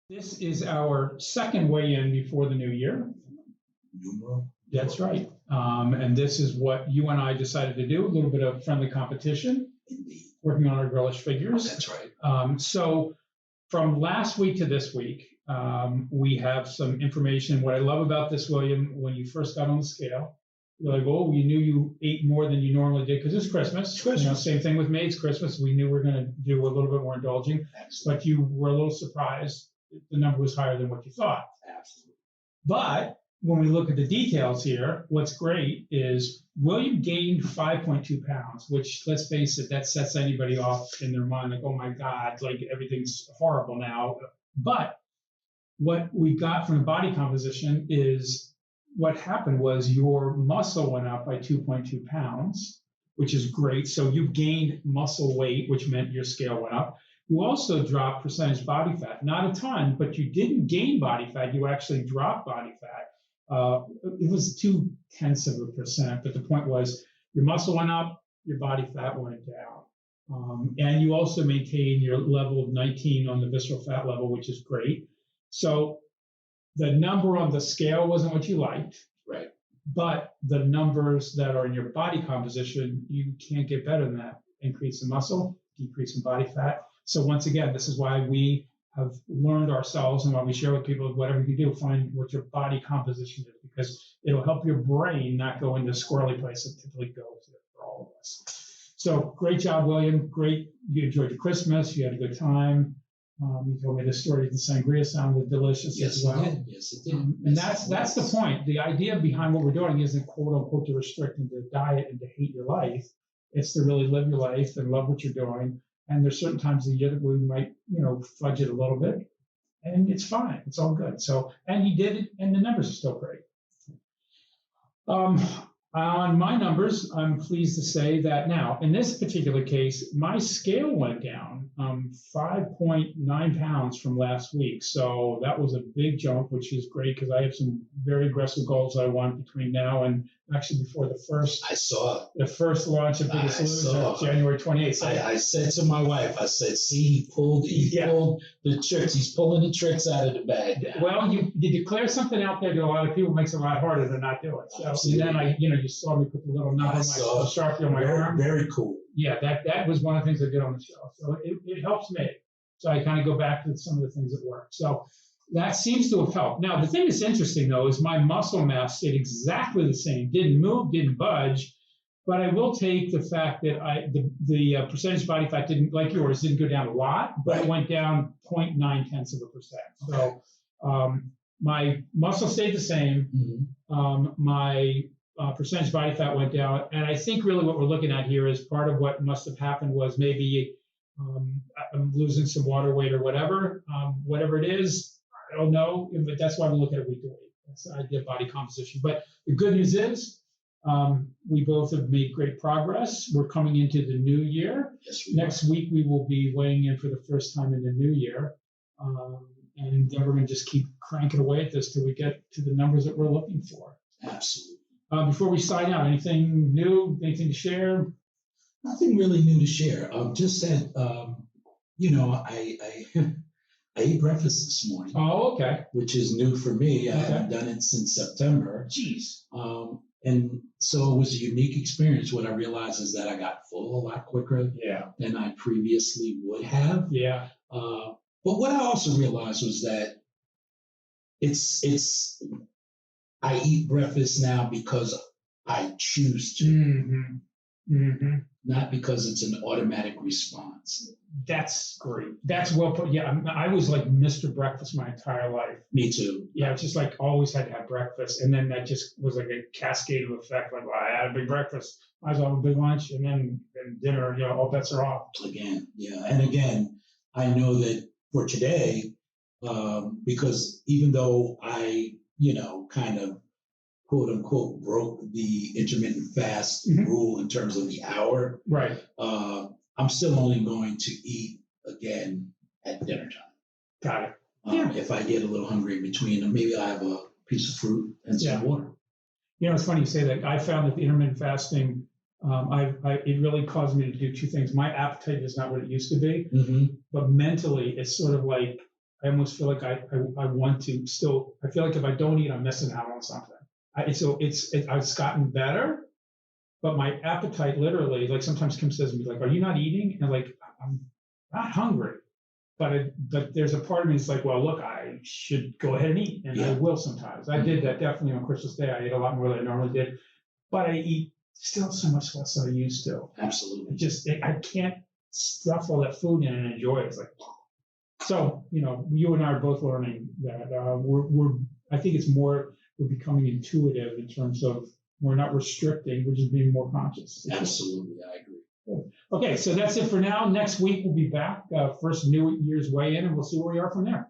This is our second weigh-in before the new year. Numeral. That's right. And this is what you and I decided to do, a little bit of friendly competition, Indeed. working on our girlish figures. That's right. So from last week to this week, we have some information. What I love about this, William, when you first got on the scale, you're like, oh, we knew you ate more than you normally did because it's Christmas. It's Christmas. You know, same thing with me. It's Christmas. We knew we were going to do a little bit more indulging, but you were a little surprised the number was higher than what you thought. Absolutely. But when we look at the details here, what's great is William gained 5.2 pounds, which, let's face it, that sets anybody off in their mind, like, oh my God, like everything's horrible now. But what we got from the body composition is what happened was your muscle went up by 2.2 pounds, which is great. So you gained muscle weight, which meant your scale went up. You also dropped percentage body fat, not a ton, but you didn't gain body fat. You actually dropped body fat. It was 0.2%, but the point was your muscle went up, your body fat went down. And you also maintained your level of 19 on the visceral fat level, which is great. So the number on the scale wasn't what you liked. Right. But the numbers that are in your body composition, you can't get better than that. Increase in muscle, decrease in body fat. So once again, this is why we have learned ourselves and why we share with people, whatever you do, find what your body composition is, because it'll help your brain not go into squirrely places it typically goes for all of us. So great job, William. Great. You enjoyed your Christmas. You had a good time. You told me the story of the sangria sounded delicious as well. It did. Yes, it did. And that's the point. The idea behind what we're doing isn't, quote unquote, to restrict and to diet and to hate your life. It's to really live your life and love what you're doing. And there's certain times of the year that we might, fudge it a little bit, and it's fine. It's all good. So, and he did it, and the numbers are still great. On my numbers, I'm pleased to say that now, in this particular case, my scale went down 5.9 pounds from last week. So that was a big jump, which is great because I have some very aggressive goals that I want between now and actually before the first. I saw the first launch of Biggest Loser, January 28th. So I said to my wife, I said, see, he pulled the tricks. He's pulling the tricks out of the bag now. Well, you declare something out there to a lot of people, makes it a lot harder to not do it. So Absolutely. And then you saw me put the little number on my Sharpie on my arm. Very cool. Yeah, that was one of the things I did on the show. So it helps me. So I kind of go back to some of the things that work. So that seems to have helped. Now, the thing that's interesting, though, is my muscle mass stayed exactly the same. Didn't move, didn't budge. But I will take the fact that the percentage body fat didn't, like yours, didn't go down a lot, but it went down 0.9%. So my muscle stayed the same. Mm-hmm. My percentage body fat went down. And I think really what we're looking at here is part of what must have happened was maybe I'm losing some water weight or whatever. Whatever it is, I don't know, but that's why we look at it week to week. That's the idea of body composition. But the good news is we both have made great progress. We're coming into the new year. Yes, Next week, we will be weighing in for the first time in the new year. And then we're going to just keep cranking away at this till we get to the numbers that we're looking for. Absolutely. Before we sign out, anything new, anything to share? Nothing really new to share. Just that, I ate breakfast this morning. Oh, okay. Which is new for me. I haven't done it since September. Jeez. And so it was a unique experience. What I realized is that I got full a lot quicker than I previously would have. Yeah. But what I also realized was that I eat breakfast now because I choose to. Mm-hmm. Mm-hmm. Not because it's an automatic response. That's great. That's well put. Yeah, I was like Mr. Breakfast my entire life. Me too. Yeah, it's just like always had to have breakfast. And then that just was like a cascade of effect. Like, well, I had a big breakfast, might as well have a big lunch, and then dinner, all bets are off. Again, yeah. And again, I know that for today, because even though I, kind of quote unquote broke the intermittent fast rule in terms of the hour. Right. I'm still only going to eat again at dinner time. Got it. If I get a little hungry in between, maybe I have a piece of fruit and some water. It's funny you say that. I found that the intermittent fasting, it really caused me to do two things. My appetite is not what it used to be, but mentally it's sort of like I almost feel like I want to still, I feel like if I don't eat, I'm missing out on something. It's gotten better, but my appetite literally, like sometimes Kim says to me, like, are you not eating? And like, I'm not hungry. But there's a part of me that's like, well, look, I should go ahead and eat, and I will sometimes. I did that definitely on Christmas Day. I ate a lot more than I normally did, but I eat still so much less than I used to. Absolutely. I can't stuff all that food in and enjoy it. It's like, so you and I are both learning that I think it's more we're becoming intuitive in terms of we're not restricting, we're just being more conscious. Absolutely, I agree. Okay, so that's it for now. Next week we'll be back. First New Year's weigh in, and we'll see where we are from there.